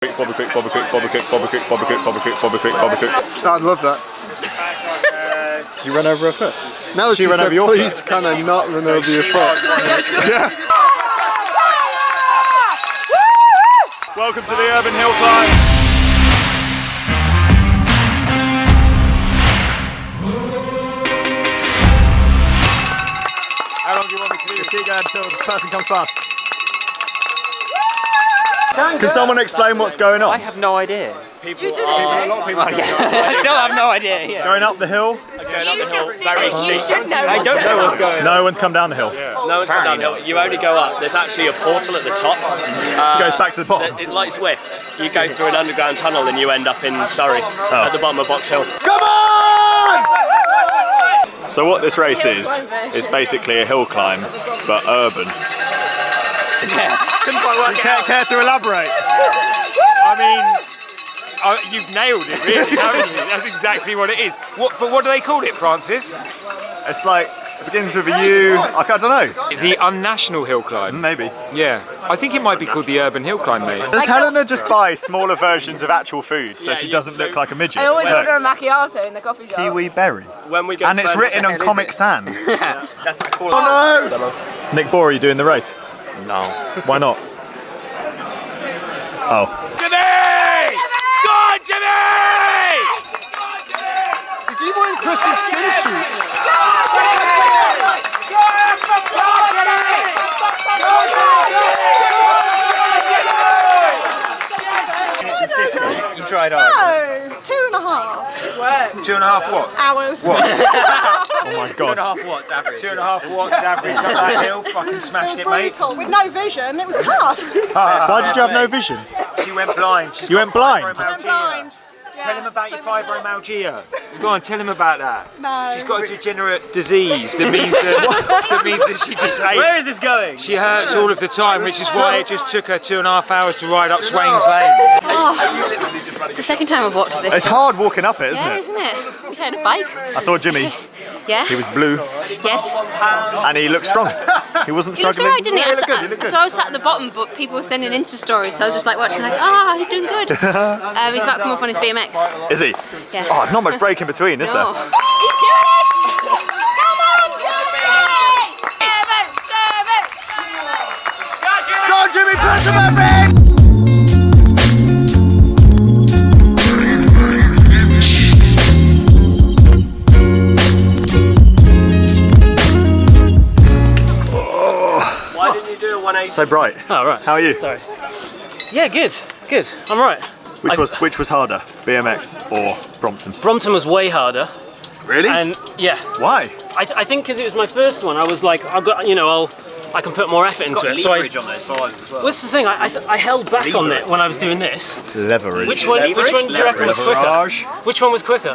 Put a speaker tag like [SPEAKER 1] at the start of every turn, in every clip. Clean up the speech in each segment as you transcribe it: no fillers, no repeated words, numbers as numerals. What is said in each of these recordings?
[SPEAKER 1] Bobby quick. I'd love that.
[SPEAKER 2] Did you run over her foot?
[SPEAKER 1] Now that she said, please can I not run over your foot? Yeah.
[SPEAKER 2] Welcome to the Urban Hill Climb. How long do you want me to do this? Keep going until the person comes past. Can someone explain what's going on?
[SPEAKER 3] I have no idea.
[SPEAKER 4] A lot of people
[SPEAKER 3] I still have no idea. Yeah.
[SPEAKER 2] Going up the hill?
[SPEAKER 3] Going up the hill, very steep.
[SPEAKER 4] I don't know what's going on.
[SPEAKER 2] No one's come down the hill.
[SPEAKER 4] No one's come down the hill. You only go up. There's actually a portal at the top.
[SPEAKER 2] It goes back to the bottom.
[SPEAKER 4] It's like Swift. You go through an underground tunnel and you end up in Surrey at the bottom of Box Hill.
[SPEAKER 2] Come on! So what this race is basically a hill climb, but urban. Care to elaborate?
[SPEAKER 5] I mean, you've nailed it, really, haven't you? That's exactly what it is. But what do they call it, Francis?
[SPEAKER 2] It's like, it begins with a U, I don't know.
[SPEAKER 5] The unnational hill climb?
[SPEAKER 2] Maybe.
[SPEAKER 5] Yeah. I think it might be called the urban hill climb, mate.
[SPEAKER 2] Does Helena just buy smaller versions of actual food so she doesn't look like a midget?
[SPEAKER 6] I always order a macchiato in the coffee shop.
[SPEAKER 2] Kiwi berry.
[SPEAKER 4] When we go
[SPEAKER 2] And it's written on Comic Sans.
[SPEAKER 4] That's the cool.
[SPEAKER 2] Oh no! Nick Bohr, are you doing the race?
[SPEAKER 4] No.
[SPEAKER 2] Why not? Oh.
[SPEAKER 5] Jimmy! Go on, Jimmy!
[SPEAKER 1] Is he wearing Chris's skin suit?
[SPEAKER 3] You tried hard.
[SPEAKER 6] No, 2.5. It worked.
[SPEAKER 5] 2.5 what?
[SPEAKER 6] Hours.
[SPEAKER 2] Oh my god.
[SPEAKER 3] 2.5 watts average.
[SPEAKER 5] 2.5 watts average up that hill. Fucking smashed it, mate.
[SPEAKER 6] Brutal. With no vision, it was tough.
[SPEAKER 2] Why did you have no vision?
[SPEAKER 5] She went blind.
[SPEAKER 2] You went blind?
[SPEAKER 6] I'm blind.
[SPEAKER 5] Tell him about your fibromyalgia. Go on, tell him about that.
[SPEAKER 6] No.
[SPEAKER 5] She's got a degenerate disease that means that she just hates.
[SPEAKER 3] Where is this going?
[SPEAKER 5] She hurts all of the time, which is why it just took her 2.5 hours to ride up Swains Lane.
[SPEAKER 7] It's the second time I've walked this.
[SPEAKER 2] It's hard walking up it, isn't
[SPEAKER 7] Yeah,
[SPEAKER 2] it?
[SPEAKER 7] isn't it? We had a bike.
[SPEAKER 2] I saw Jimmy.
[SPEAKER 7] Yeah.
[SPEAKER 2] He was blue
[SPEAKER 7] Yes.
[SPEAKER 2] and he looked strong. He wasn't
[SPEAKER 7] He looked
[SPEAKER 2] struggling.
[SPEAKER 7] alright, didn't he?
[SPEAKER 2] Yeah, he looked good, he looked good.
[SPEAKER 7] So I was sat at the bottom, but people were sending Insta stories, so I was just like watching, like, he's doing good. He's about to come up on his BMX.
[SPEAKER 2] Is he?
[SPEAKER 7] Yeah.
[SPEAKER 2] Oh, there's not much break in between, is there?
[SPEAKER 7] No. He's doing it! Come on, Jimmy!
[SPEAKER 2] Go on, Jimmy, press him up, babe!
[SPEAKER 4] Why didn't you do a 180?
[SPEAKER 2] So bright.
[SPEAKER 3] Oh, right.
[SPEAKER 2] How are you?
[SPEAKER 3] Sorry. Yeah, good. Good. I'm right.
[SPEAKER 2] Which was harder, BMX or Brompton?
[SPEAKER 3] Brompton was way harder.
[SPEAKER 2] Really?
[SPEAKER 3] And yeah.
[SPEAKER 2] Why?
[SPEAKER 3] I think because it was my first one, I was like, I can put more effort into it. So
[SPEAKER 4] Leverage on those bars as well.
[SPEAKER 3] well, this is the thing. I held back on it when I was doing this.
[SPEAKER 2] Leverage.
[SPEAKER 3] Which one do you reckon was quicker?
[SPEAKER 2] Leverage.
[SPEAKER 3] Which one was quicker?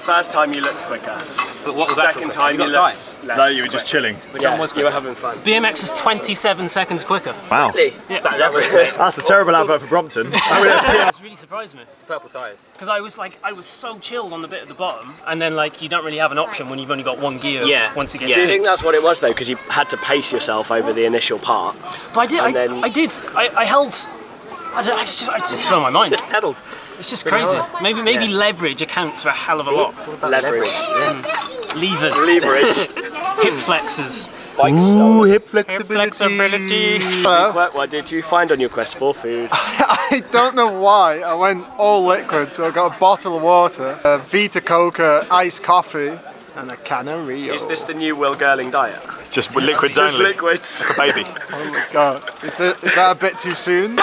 [SPEAKER 4] First time you looked quicker.
[SPEAKER 3] But what was
[SPEAKER 4] Second time you looked less.
[SPEAKER 2] No, you were just chilling.
[SPEAKER 4] Yeah, you were having fun.
[SPEAKER 3] BMX is 27 seconds quicker.
[SPEAKER 2] Wow. That's a terrible advert for Brompton.
[SPEAKER 3] It's really surprised me.
[SPEAKER 4] It's purple tyres.
[SPEAKER 3] Because I was so chilled on the bit at the bottom, and then like you don't really have an option when you've only got one gear. Once it gets
[SPEAKER 4] Do you
[SPEAKER 3] steep.
[SPEAKER 4] think that's what it was though? Because you had to pace yourself over the initial part.
[SPEAKER 3] But I held. I just blow my mind.
[SPEAKER 4] Just pedalled.
[SPEAKER 3] It's just crazy. Maybe leverage accounts for a hell of a lot.
[SPEAKER 4] Leverage.
[SPEAKER 3] Levers.
[SPEAKER 4] Leverage.
[SPEAKER 3] Hip flexors.
[SPEAKER 4] Bike
[SPEAKER 2] Ooh,
[SPEAKER 4] stolen.
[SPEAKER 2] hip
[SPEAKER 3] Hip
[SPEAKER 2] flexibility.
[SPEAKER 3] flexibility.
[SPEAKER 1] Hello?
[SPEAKER 4] What did you find on your quest for food?
[SPEAKER 1] I don't know why. I went all liquid, so I got a bottle of water, a Vita Coca iced coffee, and a can of Rio.
[SPEAKER 4] Is this the new Will Girling diet?
[SPEAKER 2] It's just with liquids
[SPEAKER 4] Just
[SPEAKER 2] only.
[SPEAKER 4] liquids.
[SPEAKER 2] Like a baby.
[SPEAKER 1] Oh my god. Is that a bit too soon?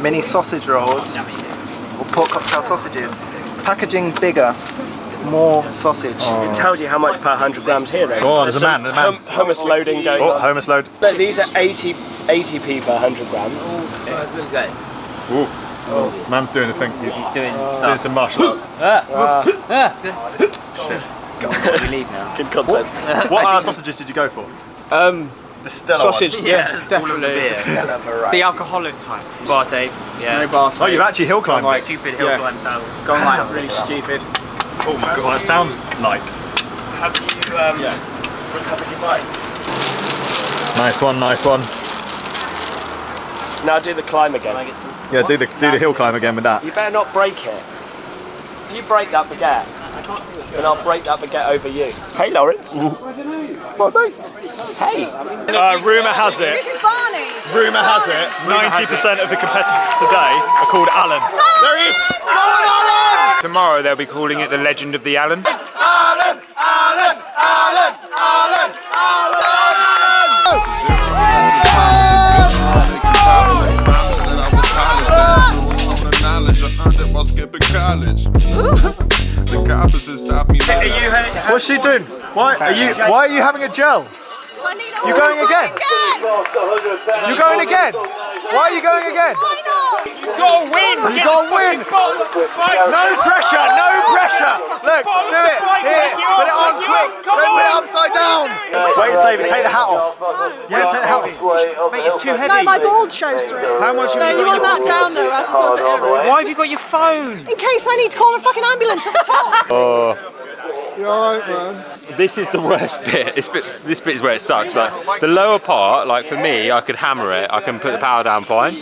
[SPEAKER 8] Mini sausage rolls or pork cocktail sausages. Packaging bigger, more sausage.
[SPEAKER 4] It tells you how much per 100 grams here though.
[SPEAKER 2] Oh, there's a man.
[SPEAKER 4] Hummus loading going
[SPEAKER 2] Oh,
[SPEAKER 4] on.
[SPEAKER 2] hummus load.
[SPEAKER 4] But these are 80p per 100 grams.
[SPEAKER 2] Ooh. Oh, man's doing a thing. He's doing some martial arts.
[SPEAKER 3] We leave now.
[SPEAKER 4] Good content.
[SPEAKER 2] What sausages did you go for? The Stella
[SPEAKER 4] Sausage,
[SPEAKER 2] ones.
[SPEAKER 4] yeah, definitely.
[SPEAKER 3] The alcoholic type. Barte. Yeah.
[SPEAKER 4] No Barte.
[SPEAKER 2] Oh, you've actually hill climbed.
[SPEAKER 4] Like,
[SPEAKER 3] Stupid hill climb style.
[SPEAKER 4] Gone like really stupid.
[SPEAKER 2] Oh my god, that sounds light.
[SPEAKER 4] Have you recovered your bike?
[SPEAKER 2] Nice one, nice one.
[SPEAKER 4] Now do the climb again.
[SPEAKER 2] Yeah, do the hill climb again with that.
[SPEAKER 4] You better not break it. If you break that baguette, then I'll break that baguette over you. Hey, Lawrence. Hey.
[SPEAKER 2] Rumour has it.
[SPEAKER 6] This is Barney.
[SPEAKER 2] Rumour has it. 90% of the competitors today are called Alan. There he is. Go on, Alan!
[SPEAKER 5] Tomorrow they'll be calling it the Legend of the Alan.
[SPEAKER 2] Alan! Alan! Alan! Alan! What's she doing? Why are you having a gel? You going again? You going again? Why are you going again?
[SPEAKER 5] You gotta win!
[SPEAKER 2] You gotta win! No pressure, no pressure! Look, do it! Here, put it on quick! Don't put it upside down! Wait a second, take the hat off. Yeah, take the hat off.
[SPEAKER 5] Mate, it's too heavy.
[SPEAKER 6] No, my bald shows through.
[SPEAKER 5] How much have
[SPEAKER 7] No,
[SPEAKER 5] you
[SPEAKER 7] you
[SPEAKER 5] got?
[SPEAKER 7] want that down though, else it's not so heavy.
[SPEAKER 5] Why have you got your phone?
[SPEAKER 6] In case I need to call a fucking ambulance at the top.
[SPEAKER 1] You alright, man?
[SPEAKER 9] This is the worst bit. This bit is where it sucks. Like the lower part, like for me, I could hammer it. I can put the power down fine.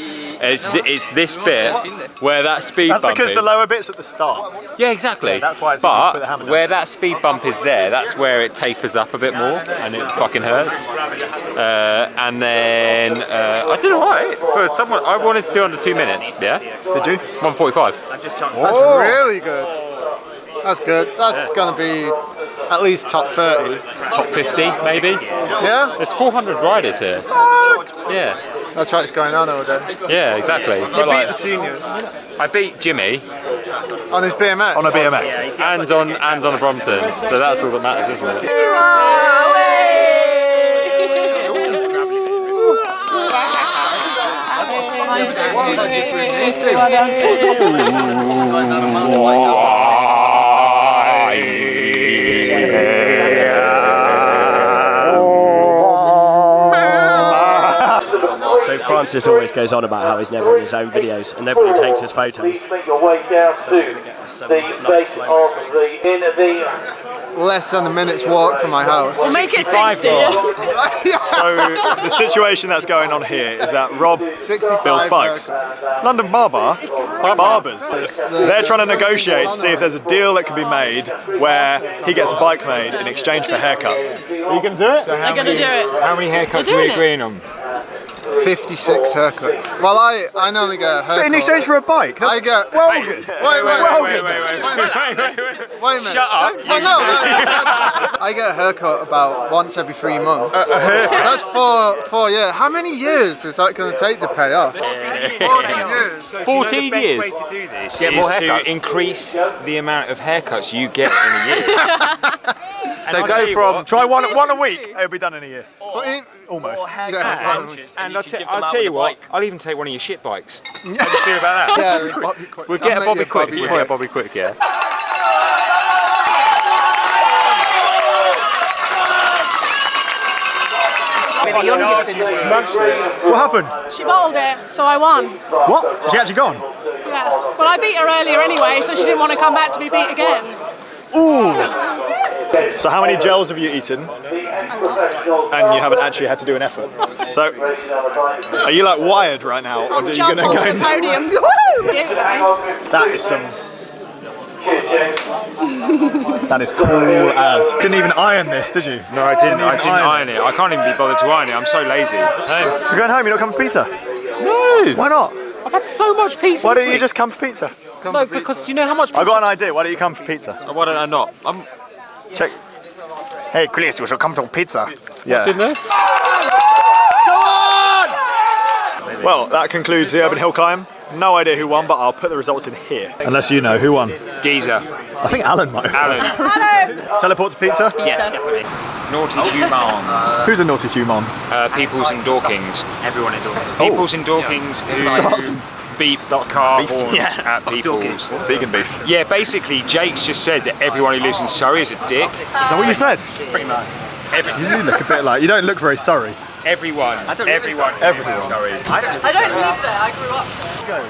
[SPEAKER 9] It's this bit where that speed
[SPEAKER 2] That's
[SPEAKER 9] bump
[SPEAKER 2] because
[SPEAKER 9] is.
[SPEAKER 2] the lower bit's at the start.
[SPEAKER 9] Yeah, exactly.
[SPEAKER 2] Yeah, that's why it's easy to put the
[SPEAKER 9] But
[SPEAKER 2] hammer down.
[SPEAKER 9] where that speed bump is there, that's where it tapers up a bit more, and it fucking hurts. And then I did alright for someone. I wanted to do under 2 minutes. Yeah.
[SPEAKER 2] Did you?
[SPEAKER 9] 1:45.
[SPEAKER 1] That's really good. That's good. That's gonna be at least top 30.
[SPEAKER 9] Top 50 maybe.
[SPEAKER 1] Yeah?
[SPEAKER 9] There's 400 riders here. Yeah.
[SPEAKER 1] That's right, it's going on all day.
[SPEAKER 9] Yeah, exactly.
[SPEAKER 1] You beat the seniors
[SPEAKER 9] I beat Jimmy
[SPEAKER 1] on his BMX.
[SPEAKER 2] On a BMX.
[SPEAKER 9] and on a Brompton, so that's all that matters, isn't it?
[SPEAKER 4] So Francis always goes on about how he's never in his own videos and nobody takes his photos.
[SPEAKER 10] Make your way down to the base of the
[SPEAKER 1] Less than a minute's walk from my house.
[SPEAKER 7] We'll make it 60.
[SPEAKER 2] So the situation that's going on here is that Rob
[SPEAKER 1] 65
[SPEAKER 2] builds bikes. London Barbers. They're trying to negotiate to see if there's a deal that can be made where he gets a bike made in exchange for haircuts. Are you going to do it?
[SPEAKER 7] They're going to do it.
[SPEAKER 5] How many haircuts
[SPEAKER 7] They're
[SPEAKER 5] are we
[SPEAKER 7] doing it.
[SPEAKER 5] agreeing on?
[SPEAKER 1] 56 haircuts. Well, I normally get a haircut.
[SPEAKER 2] In exchange for a bike?
[SPEAKER 1] I get.
[SPEAKER 2] Well good.
[SPEAKER 1] Wait a minute.
[SPEAKER 5] Shut up.
[SPEAKER 1] Oh, no. I get a haircut about once every 3 months. That's 4 years. How many years is that going to take to pay off? 14 years.
[SPEAKER 5] So
[SPEAKER 9] 14
[SPEAKER 5] the best
[SPEAKER 9] years.
[SPEAKER 5] way to do this
[SPEAKER 9] Get
[SPEAKER 5] is
[SPEAKER 9] more
[SPEAKER 5] to
[SPEAKER 9] haircuts.
[SPEAKER 5] increase the amount of haircuts you get in a year.
[SPEAKER 9] So
[SPEAKER 5] I'll
[SPEAKER 9] go
[SPEAKER 5] tell you
[SPEAKER 9] from
[SPEAKER 5] what,
[SPEAKER 2] Try one a week. It'll be done in a year. Almost.
[SPEAKER 1] Yeah.
[SPEAKER 5] and I'll tell you what, I'll even take one of your shit bikes. How do you feel about that?
[SPEAKER 1] Yeah, Bobby Quick.
[SPEAKER 9] We'll get a
[SPEAKER 1] I'll make
[SPEAKER 9] Bobby
[SPEAKER 1] you
[SPEAKER 9] Quick. We'll get a Bobby Quick, yeah.
[SPEAKER 2] What happened?
[SPEAKER 6] She bottled it, so I won.
[SPEAKER 2] What? She actually gone?
[SPEAKER 6] Yeah. Well, I beat her earlier anyway, so she didn't want to come back to be beat again.
[SPEAKER 2] Ooh. So how many gels have you eaten? And you haven't actually had to do an effort. So are you like wired right now, or
[SPEAKER 6] I'll
[SPEAKER 2] are you
[SPEAKER 6] jump
[SPEAKER 2] gonna
[SPEAKER 6] onto
[SPEAKER 2] go?
[SPEAKER 6] the podium. Woo!
[SPEAKER 2] That is some. That is cool as. Didn't even iron this, did you?
[SPEAKER 5] No, I didn't iron it. I can't even be bothered to iron it. I'm so lazy.
[SPEAKER 2] You're going home. You're not coming for pizza? No. Why not?
[SPEAKER 9] I've had so much pizza.
[SPEAKER 2] Why don't you just come for pizza?
[SPEAKER 9] No, because do you know how much pizza?
[SPEAKER 2] I've got an idea. Why don't you come for pizza?
[SPEAKER 9] Why don't I not?
[SPEAKER 2] Check. Hey, Chris, you should come to pizza. Yeah.
[SPEAKER 9] What's in there?
[SPEAKER 2] Well, that concludes the Urban Hill Climb. No idea who won, but I'll put the results in here. Unless you know who won.
[SPEAKER 5] Geezer.
[SPEAKER 2] I think Alan might have.
[SPEAKER 5] Alan.
[SPEAKER 2] Teleport to pizza?
[SPEAKER 5] Yeah, definitely. Naughty humans.
[SPEAKER 2] Who's a naughty human?
[SPEAKER 5] Peoples and Dorkings. Everyone is all. Peoples and Dorkings
[SPEAKER 2] Start
[SPEAKER 5] who
[SPEAKER 2] some-
[SPEAKER 5] beep
[SPEAKER 2] start some
[SPEAKER 5] car
[SPEAKER 2] beef.
[SPEAKER 5] horns
[SPEAKER 2] Yeah.
[SPEAKER 5] at people's.
[SPEAKER 2] Vegan beef.
[SPEAKER 5] Yeah, basically, Jake's just said that everyone who lives in Surrey is a dick.
[SPEAKER 2] Is that what you said?
[SPEAKER 5] Pretty much.
[SPEAKER 2] You do look a bit like. You don't look very sorry.
[SPEAKER 5] Everyone. Everyone.
[SPEAKER 2] Everyone.
[SPEAKER 5] Sorry.
[SPEAKER 7] I don't live there, I grew up.
[SPEAKER 2] Let's go.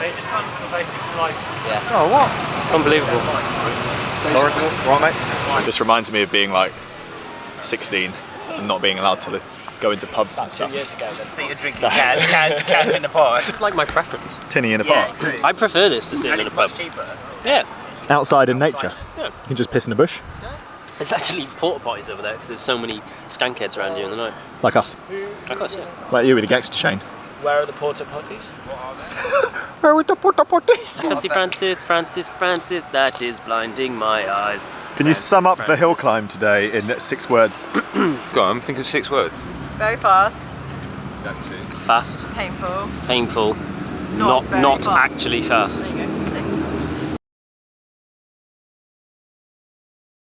[SPEAKER 3] They just come from a basic slice.
[SPEAKER 2] Oh, what?
[SPEAKER 4] Unbelievable.
[SPEAKER 2] Lawrence, right, mate? This reminds me of being like 16 and not being allowed to go into pubs and stuff.
[SPEAKER 4] 2 years ago then.
[SPEAKER 5] So you're drinking cans in the pot.
[SPEAKER 3] It's like my preference.
[SPEAKER 2] Tinny in a pot.
[SPEAKER 3] I prefer this to sitting in a pub. Yeah.
[SPEAKER 2] Outside in nature.
[SPEAKER 3] Yeah.
[SPEAKER 2] You can just piss in the bush,
[SPEAKER 3] There's actually porta potties over there because there's so many skankheads around here in the night.
[SPEAKER 2] like us.
[SPEAKER 3] Of course, yeah.
[SPEAKER 2] Like you with a gangster chain.
[SPEAKER 4] Where are the porta potties?
[SPEAKER 2] Where with the porta potties?
[SPEAKER 3] I can see Francis, Francis, Francis, that is blinding my eyes.
[SPEAKER 2] Can you sum up the hill climb today in 6 words?
[SPEAKER 9] Go on, think of 6 words.
[SPEAKER 6] Very fast,
[SPEAKER 9] That's 2.
[SPEAKER 3] Fast,
[SPEAKER 6] painful.
[SPEAKER 3] painful,
[SPEAKER 6] Not very
[SPEAKER 3] not
[SPEAKER 6] fast.
[SPEAKER 3] actually fast.
[SPEAKER 6] There you go.